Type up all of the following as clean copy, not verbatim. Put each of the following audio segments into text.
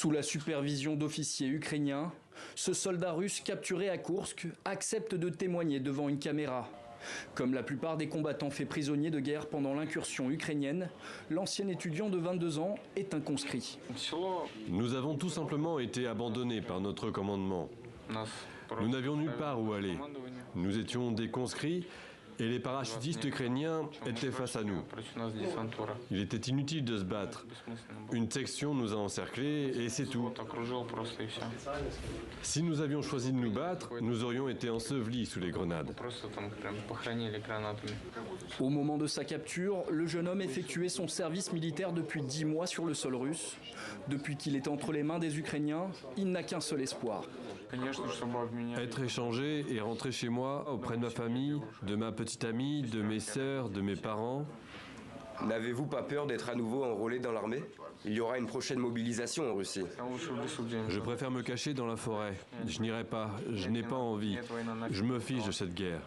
Sous la supervision d'officiers ukrainiens, ce soldat russe capturé à Koursk accepte de témoigner devant une caméra. Comme la plupart des combattants faits prisonniers de guerre pendant l'incursion ukrainienne, l'ancien étudiant de 22 ans est un conscrit. Nous avons tout simplement été abandonnés par notre commandement. Nous n'avions nulle part où aller. Nous étions des conscrits et les parachutistes ukrainiens étaient face à nous. Il était inutile de se battre. Une section nous a encerclés et c'est tout. Si nous avions choisi de nous battre, nous aurions été ensevelis sous les grenades. Au moment de sa capture, le jeune homme effectuait son service militaire depuis 10 mois sur le sol russe. Depuis qu'il est entre les mains des Ukrainiens, il n'a qu'un seul espoir. Être échangé et rentrer chez moi, auprès de ma famille, de ma petite amie, de mes sœurs, de mes parents. N'avez-vous pas peur d'être à nouveau enrôlé dans l'armée? Il y aura une prochaine mobilisation en Russie. Je préfère me cacher dans la forêt. Je n'irai pas, je n'ai pas envie. Je me fiche de cette guerre.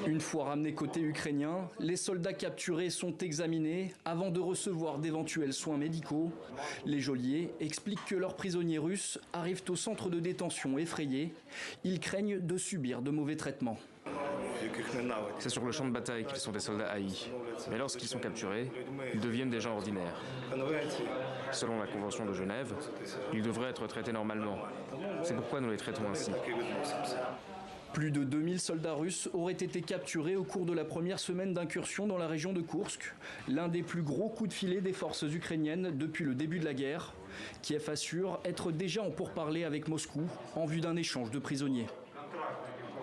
Une fois ramenés côté ukrainien, les soldats capturés sont examinés avant de recevoir d'éventuels soins médicaux. Les geôliers expliquent que leurs prisonniers russes arrivent au centre de détention effrayés. Ils craignent de subir de mauvais traitements. C'est sur le champ de bataille qu'ils sont des soldats haïs. Mais lorsqu'ils sont capturés, ils deviennent des gens ordinaires. Selon la Convention de Genève, ils devraient être traités normalement. C'est pourquoi nous les traitons ainsi. Plus de 2000 soldats russes auraient été capturés au cours de la première semaine d'incursion dans la région de Koursk, l'un des plus gros coups de filet des forces ukrainiennes depuis le début de la guerre. Kiev assure être déjà en pourparlers avec Moscou en vue d'un échange de prisonniers.